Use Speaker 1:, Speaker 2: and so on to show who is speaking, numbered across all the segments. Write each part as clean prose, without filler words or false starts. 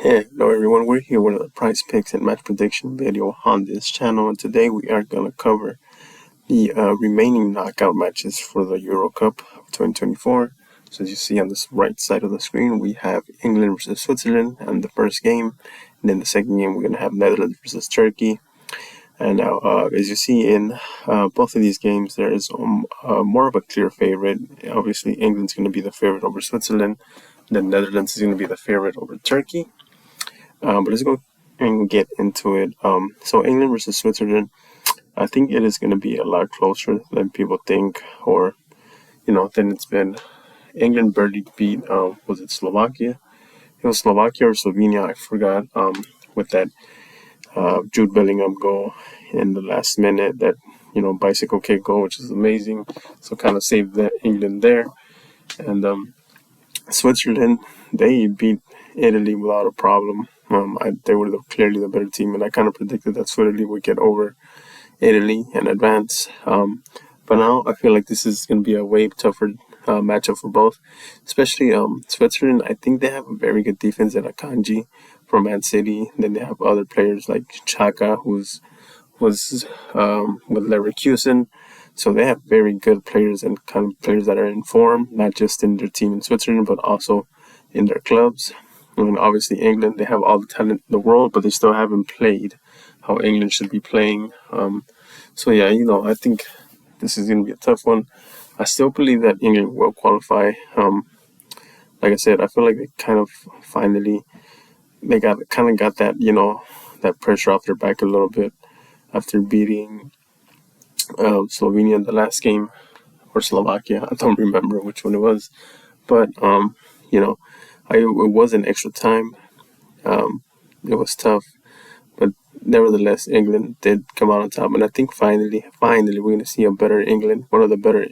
Speaker 1: Hello everyone, we're here with a prize picks and match prediction video on this channel, and today we are going to cover the remaining knockout matches for the Euro Cup of 2024. So as you see on this right side of the screen, we have England versus Switzerland on the first game, and then the second game we're going to have Netherlands versus Turkey. And now, as you see in both of these games, there is more of a clear favorite. Obviously, England's going to be the favorite over Switzerland, then Netherlands is going to be the favorite over Turkey. But let's go and get into it. So England versus Switzerland, I think it is going to be a lot closer than people think, or than it's been. England barely beat, was it Slovakia? It was Slovakia or Slovenia, I forgot. With that Jude Bellingham goal in the last minute, that bicycle kick goal, which is amazing. So kind of saved England there. And Switzerland, they beat Italy without a problem. They were clearly the better team, and I kind of predicted that Switzerland would get over Italy and advance. But now I feel like this is going to be a way tougher matchup for both, especially Switzerland. I think they have a very good defense at Akanji from Man City. Then they have other players like Chaka, who was with Leverkusen. So they have very good players and kind of players that are in form, not just in their team in Switzerland, but also in their clubs. I mean, obviously England, they have all the talent in the world, but they still haven't played how England should be playing. So yeah, I think this is going to be a tough one. I still believe that England will qualify. Like I said, I feel like they kind of finally got that that pressure off their back a little bit after beating Slovenia in the last game, or Slovakia. I don't remember which one it was, but it was an extra time. It was tough, but nevertheless, England did come out on top, and I think finally, we're going to see a better England, one of the better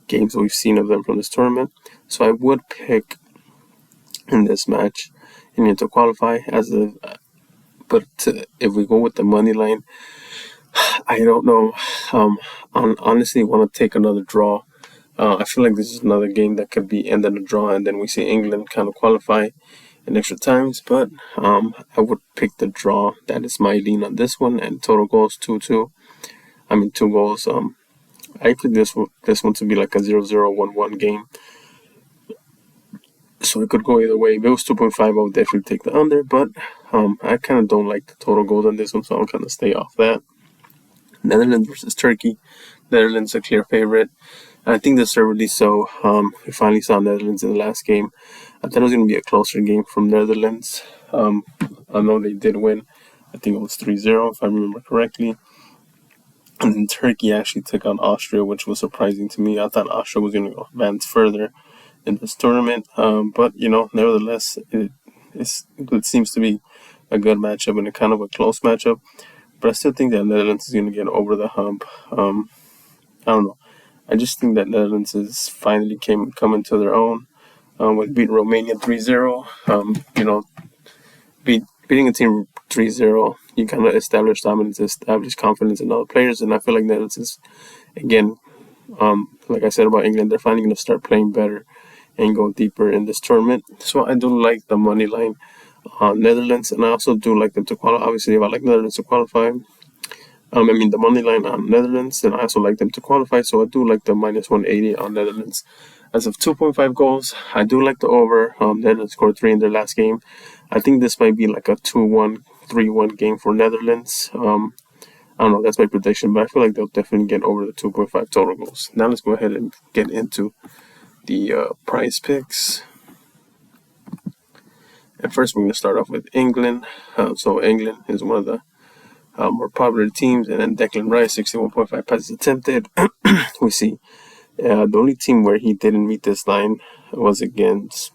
Speaker 1: games we've seen of them from this tournament. So I would pick in this match England to qualify but if we go with the money line, I don't know. I honestly want to take another draw. I feel like this is another game that could be ended in a draw, and then we see England kind of qualify in extra times. But I would pick the draw. That is my lean on this one. And total goals 2-2. I mean 2 goals. I picked this one to be like a 0-0, 1-1 game. So it could go either way. If it was 2.5, I would definitely take the under. But I kind of don't like the total goals on this one, so I'll kind of stay off that. Netherlands versus Turkey. Netherlands a clear favorite. I think deservedly so. We finally saw Netherlands in the last game. I thought it was going to be a closer game from Netherlands. I know they did win. I think it was 3-0 if I remember correctly. And then Turkey actually took on Austria, which was surprising to me. I thought Austria was going to advance further in this tournament. But, nevertheless, it seems to be a good matchup and a kind of a close matchup. But I still think that Netherlands is going to get over the hump. I don't know. I just think that Netherlands is finally coming to their own. With beating Romania 3-0. Beating a team 3-0, you kind of establish dominance, establish confidence in other players. And I feel like Netherlands is, again, like I said about England, they're finally going to start playing better and go deeper in this tournament. So I do like the money line on Netherlands, and I also do like them to qualify. Obviously, if I like Netherlands to qualify, the money line on Netherlands, and I also like them to qualify. So I do like the -180 on Netherlands. As of 2.5 goals, I do like the over. Netherlands scored 3 in their last game. I think this might be like a 2-1, 3-1 game for Netherlands. I don't know, that's my prediction, but I feel like they'll definitely get over the 2.5 total goals. Now let's go ahead and get into the prize picks. And first, we're going to start off with England. So England is one of the more popular teams, and then Declan Rice, 61.5 passes attempted. We see the only team where he didn't meet this line was against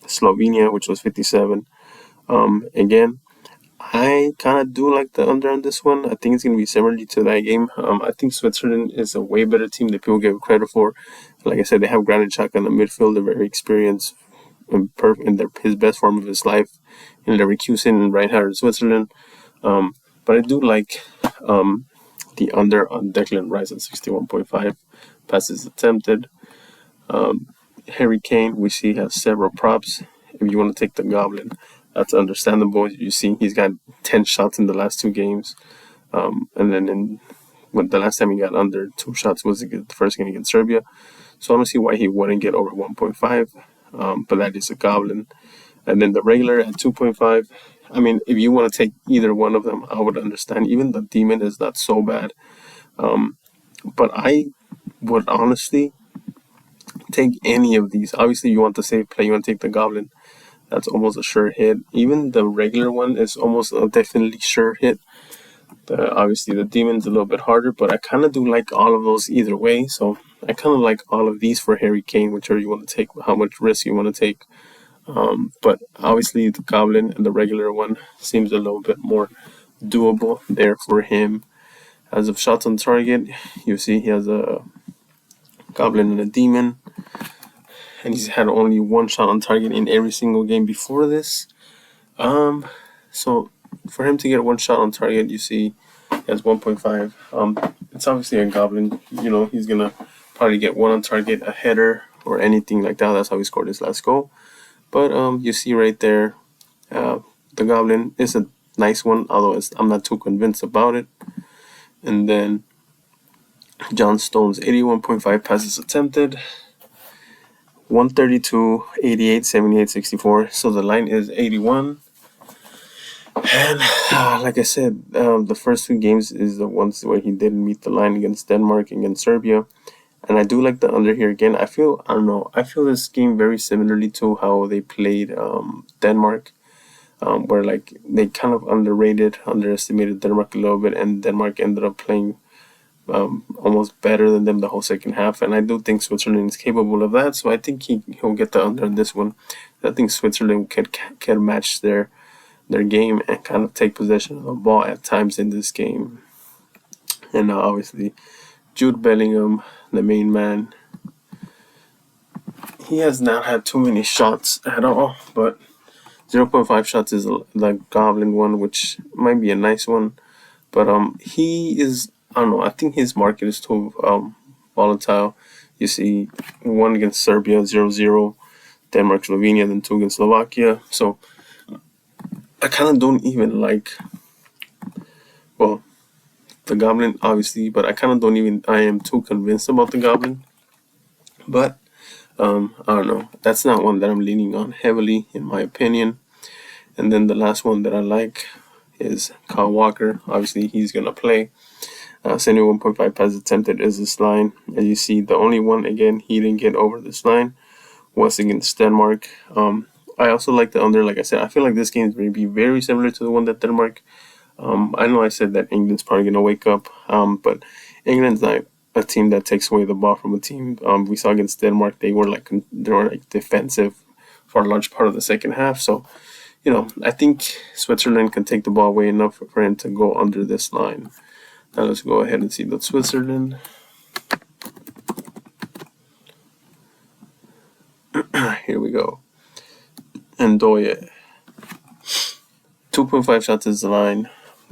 Speaker 1: Slovenia, which was 57. Again, I kind of do like the under on this one. I think it's going to be similarly to that game. I think Switzerland is a way better team than people give credit for. Like I said, they have Granit Xhaka in the midfield. They're very experienced in his best form of his life in Leverkusen and right-handed Switzerland. But I do like the under on Declan Rice at 61.5 passes attempted. Harry Kane, we see, has several props. If you want to take the Goblin, That's understandable. You see, he's got 10 shots in the last 2 games. And then when the last time he got under 2 shots was the first game against Serbia. So I don't see why he wouldn't get over 1.5. But that is a goblin. And then the regular at 2.5. I mean, if you want to take either one of them, I would understand. Even the demon is not so bad. But I would honestly take any of these. Obviously, you want the safe play. You want to take the goblin. That's almost a sure hit. Even the regular one is almost a definitely sure hit. Obviously, the demon's a little bit harder, but I kind of do like all of those either way. So I kind of like all of these for Harry Kane, whichever you want to take, how much risk you want to take. But obviously, the goblin and the regular one seems a little bit more doable there for him. As of shots on target, you see he has a goblin and a demon, and he's had only 1 shot on target in every single game before this. So for him to get 1 shot on target, you see he has 1.5. It's obviously a goblin. You know, he's gonna probably get 1 on target, a header, or anything like that. That's how he scored his last goal. But you see right there, the goblin is a nice one, although I'm not too convinced about it. And then John Stones, 81.5 passes attempted, 132, 88, 78, 64. So the line is 81. And like I said, the first 2 games is the ones where he didn't meet the line against Denmark and against Serbia. And I do like the under here again. I feel this game very similarly to how they played Denmark, where like they kind of underestimated Denmark a little bit, and Denmark ended up playing almost better than them the whole second half. And I do think Switzerland is capable of that, so I think he'll get the under in this one. I think Switzerland can match their game and kind of take possession of the ball at times in this game. And obviously, Jude Bellingham, the main man, he has not had too many shots at all, but 0.5 shots is the goblin one, which might be a nice one. But he is, I don't know, I think his market is too volatile. You see 1 against Serbia, 0-0, Denmark, Slovenia, then 2 against Slovakia. So I kind of don't even like, well, the goblin, obviously, but I am too convinced about the goblin. But I don't know. That's not one that I'm leaning on heavily, in my opinion. And then the last one that I like is Kyle Walker. Obviously, he's going to play. 71.5 passes attempted is this line. As you see, the only one, again, he didn't get over this line was against Denmark. I also like the under. Like I said, I feel like this game is going to be very similar to the one that Denmark. I know I said that England's probably going to wake up, but England's not a team that takes away the ball from a team. We saw against Denmark, they were like defensive for a large part of the second half. So, you know, I think Switzerland can take the ball away enough for him to go under this line. Now let's go ahead and see the Switzerland. Here we go. And Doye. 2.5 shots is the line.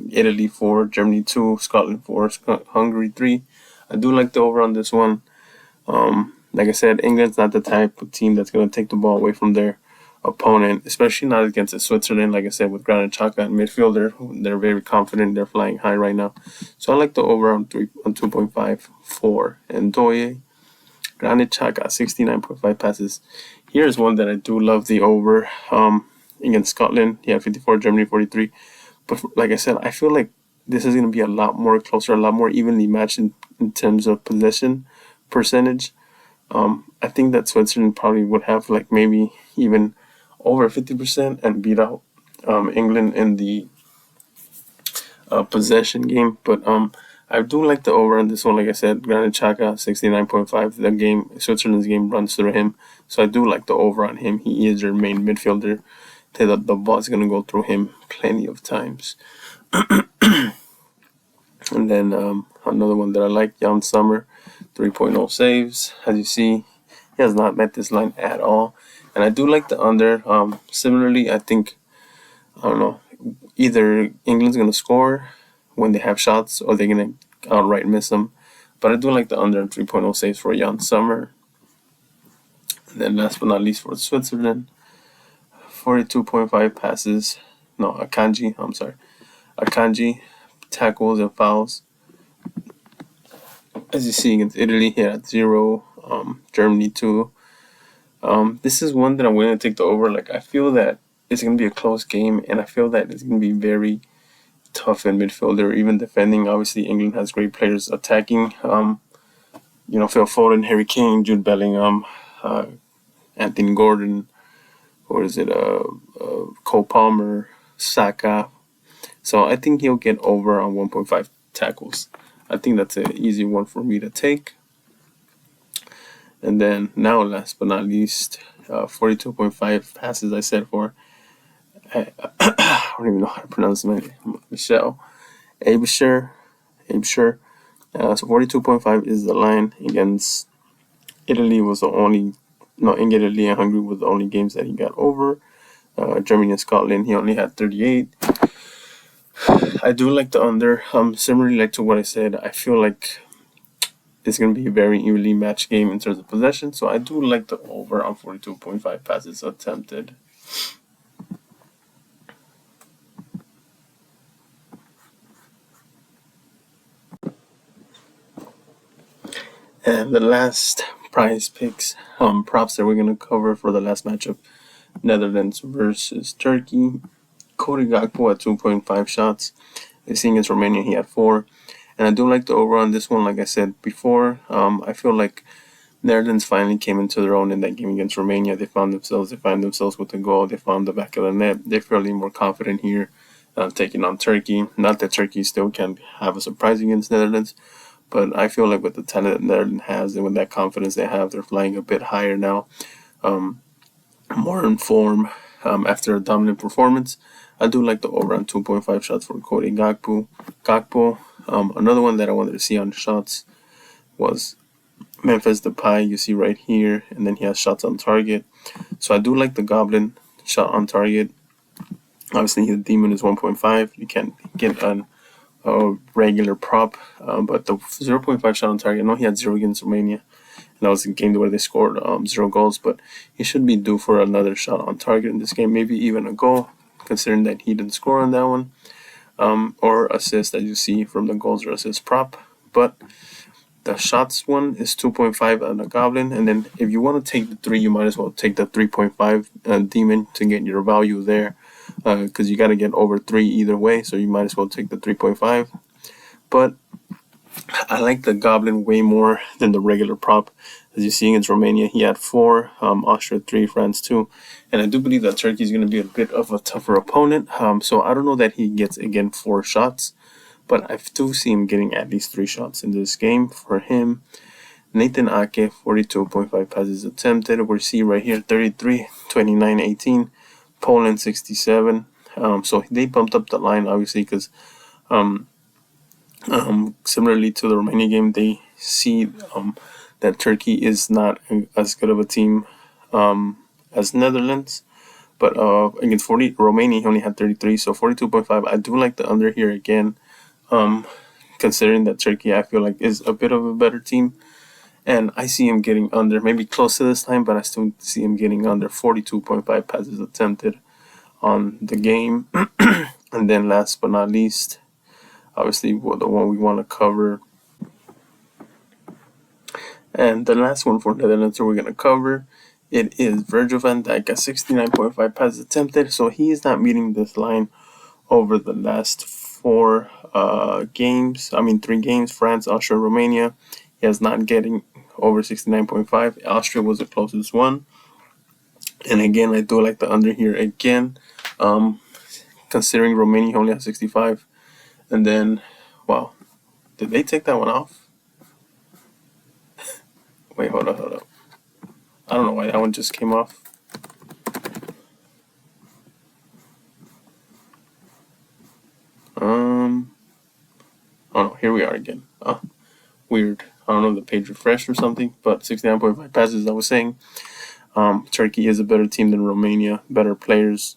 Speaker 1: Italy 4, Germany 2, Scotland 4, Hungary 3. I do like the over on this one. Like I said, England's not the type of team that's going to take the ball away from their opponent, especially not against Switzerland. Like I said, with Granit Xhaka in midfielder, they're very confident. They're flying high right now. So I like the over on 2.5 for Ndoye. Granit Xhaka, 69.5 passes. Here's one that I do love the over. Against Scotland, he had 54, Germany 43. But like I said, I feel like this is going to be a lot more closer, a lot more evenly matched in terms of possession percentage. I think that Switzerland probably would have like maybe even over 50% and beat out England in the possession game. But I do like the over on this one. Like I said, Granit Xhaka, 69.5. The game, Switzerland's game runs through him. So I do like the over on him. He is their main midfielder. The ball's going to go through him plenty of times. And then another one that I like, Jan Sommer, 3.0 saves. As you see, he has not met this line at all. And I do like the under. Similarly, I think, I don't know, either England's going to score when they have shots or they're going to outright miss them. But I do like the under 3.0 saves for Jan Sommer. And then last but not least for Switzerland, 42.5 passes, no, Akanji tackles and fouls. As you see against Italy, he had 0. Germany 2. This is one that I'm willing to take the over. Like, I feel that it's going to be a close game, and I feel that it's going to be very tough in midfield or even defending. Obviously, England has great players attacking. Phil Foden, Harry Kane, Jude Bellingham, Anthony Gordon, or is it Cole Palmer, Saka. So I think he'll get over on 1.5 tackles. I think that's an easy one for me to take. And then now, last but not least, 42.5 passes I said for, I don't even know how to pronounce his name, Michelle Abisher. So 42.5 is the line against Italy. Italy and Hungary was the only games that he got over. Germany and Scotland, he only had 38. I do like the under. Similarly, like to what I said, I feel like it's going to be a very evenly matched game in terms of possession. So I do like the over on 42.5 passes attempted. And the last prize picks, props that we're going to cover for the last matchup, Netherlands versus Turkey. Cody Gakpo at 2.5 shots. Seeing against Romania, he had 4. And I do like the over on this one, like I said before. I feel like Netherlands finally came into their own in that game against Romania. They find themselves with a goal. They found the back of the net. They're fairly more confident here, taking on Turkey. Not that Turkey still can have a surprise against Netherlands, but I feel like with the talent that Netherlands has and with that confidence they have, they're flying a bit higher now, more in form after a dominant performance. I do like the over on 2.5 shots for Cody Gakpo. Another one that I wanted to see on shots was Memphis Depay. You see right here, and then he has shots on target. So I do like the Goblin shot on target. Obviously, the Demon is 1.5. You can't get a regular prop, but the 0.5 shot on target. I know he had 0 against Romania, and that was a game where they scored 0 goals, but he should be due for another shot on target in this game, maybe even a goal, considering that he didn't score on that one, or assist, as you see from the goals or assist prop. But the shots one is 2.5 on the Goblin, and then if you want to take the 3, you might as well take the 3.5 Demon to get your value there, because you got to get over 3 either way, so you might as well take the 3.5. But I like the Goblin way more than the regular prop. As you see against Romania, he had 4, Austria 3, France 2, and I do believe that Turkey is going to be a bit of a tougher opponent. So I don't know that he gets again 4 shots, but I do see him getting at least 3 shots in this game. For him, Nathan Ake, 42.5 passes attempted. We see right here 33, 29, 18. Poland 67. So they bumped up the line, obviously, because similarly to the Romania game, they see that Turkey is not as good of a team as Netherlands. But against Romania, he only had 33, so 42.5. I do like the under here again, considering that Turkey, I feel like, is a bit of a better team. And I see him getting under, maybe close to this time, but I still see him getting under 42.5 passes attempted on the game. And then last but not least, obviously the one we want to cover, and the last one for Netherlands we're going to cover, it is Virgil van Dijk at 69.5 passes attempted. So he is not meeting this line over the last 3 games, France, Austria, Romania. He is not getting over 69.5. Austria was the closest one. And again, I do like the under here again, considering Romania only has 65. And then, wow, did they take that one off? Wait, hold up. I don't know why that one just came off. Oh no, here we are again. Weird. I don't know if the page refreshed or something, but 69.5 passes, I was saying. Turkey is a better team than Romania, better players,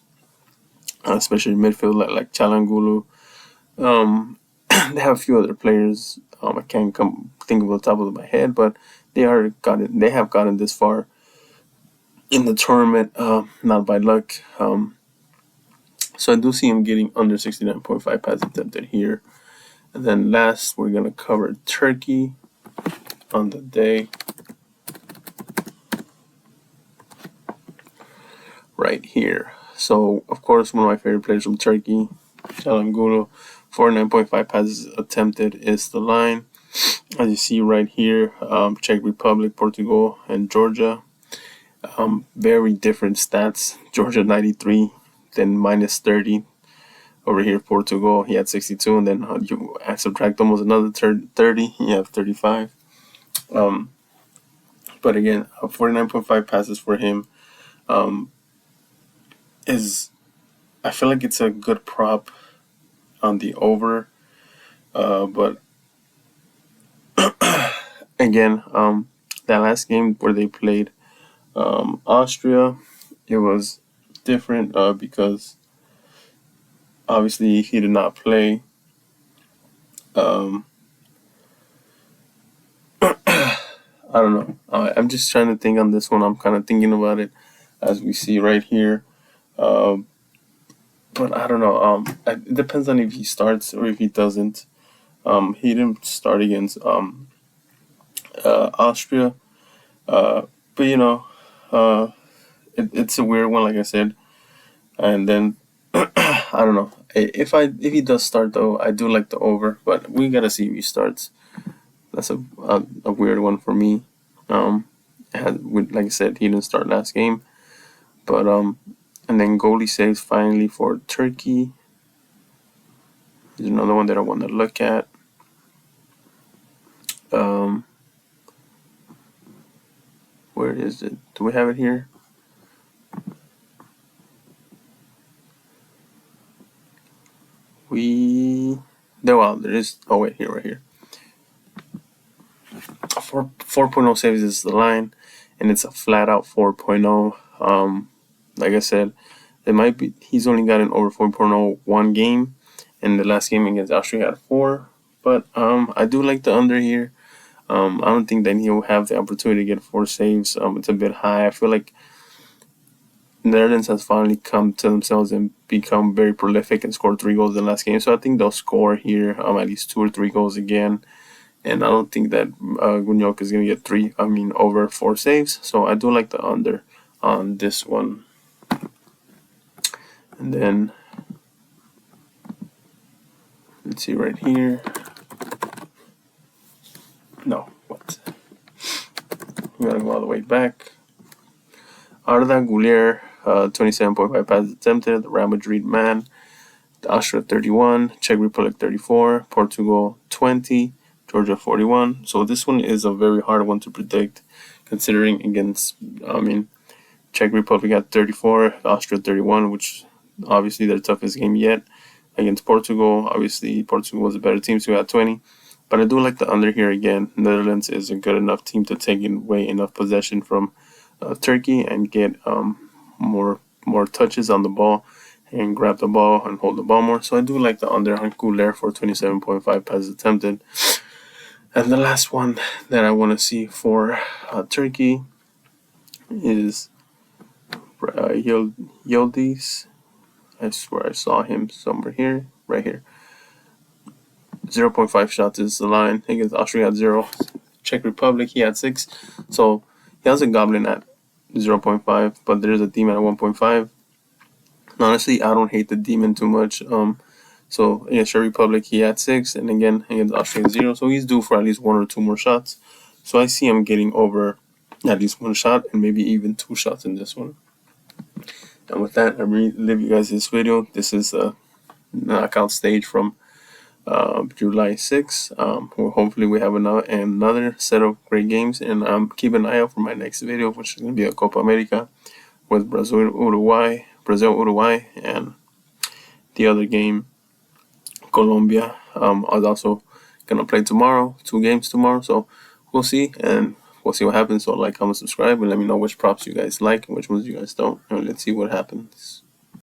Speaker 1: especially midfield like Çalhanoğlu. They have a few other players. I can't think of the top of my head, but they have gotten this far in the tournament, not by luck. So I do see him getting under 69.5 passes attempted here. And then last, we're going to cover Turkey on the day. Right here. So, of course, one of my favorite players from Turkey, Çalhanoğlu, 49.5 passes attempted is the line. As you see right here, Czech Republic, Portugal, and Georgia. Very different stats. Georgia 93, then minus 30. Over here, Portugal, he had 62, and then you subtract almost another 30, he had 35. But again, 49.5 passes for him is, I feel like it's a good prop on the over. But again, that last game where they played Austria, it was different because obviously he did not play. I don't know. I'm just trying to think on this one. I'm kind of thinking about it as we see right here. But I don't know. It depends on if he starts or if he doesn't. He didn't start against Austria. But it's a weird one, like I said. And then I don't know. If he does start though, I do like the over, but we gotta see if he starts. That's a weird one for me. Like I said, he didn't start last game, but and then goalie saves finally for Turkey. There's another one that I want to look at. Where is it? Do we have it here? There is. Oh wait, right here. 4.0 saves is the line, and it's a flat out 4.0. Like I said, he's only gotten over 4.0 one game, and the last game against Austria had 4. But I do like the under here. I don't think that he'll have the opportunity to get 4 saves. It's a bit high. I feel like Netherlands has finally come to themselves and become very prolific and scored 3 goals in the last game. So I think they'll score here at least 2 or 3 goals again. And I don't think that Gunyok is going to get over 4 saves. So I do like the under on this one. And then, let's see right here. No, what? You gotta go all the way back. Arda Güler, 27.5 passes attempted. The Real Madrid man. Austria 31, Czech Republic 34, Portugal 20, Georgia 41. So this one is a very hard one to predict, considering against, Czech Republic had 34, Austria 31, which obviously their toughest game yet. Against Portugal, obviously Portugal was a better team, so we had 20. But I do like the under here again. Netherlands is a good enough team to take away enough possession from Turkey and get more touches on the ball and grab the ball and hold the ball more. So I do like the under on Güler for 27.5 passes attempted. And the last one that I want to see for Turkey is Yildiz. I swear I saw him somewhere here, right here. 0.5 shots is the line. Against Austria had 0. Czech Republic, he had 6. So he has a goblin at 0.5, but there's a demon at 1.5. Honestly, I don't hate the demon too much. So against Czech Republic, he had 6, and again against Austria 0. So he's due for at least 1 or 2 more shots. So I see him getting over at least 1 shot and maybe even 2 shots in this one. And with that, I leave you guys this video. This is a knockout stage from July 6th. Hopefully we have another set of great games, and keep an eye out for my next video, which is going to be a Copa America with Brazil, Uruguay, and the other game, Colombia. I was also going to play tomorrow, 2 games tomorrow, so we'll see, and we'll see what happens. So like, comment, subscribe, and let me know which props you guys like and which ones you guys don't, and let's see what happens.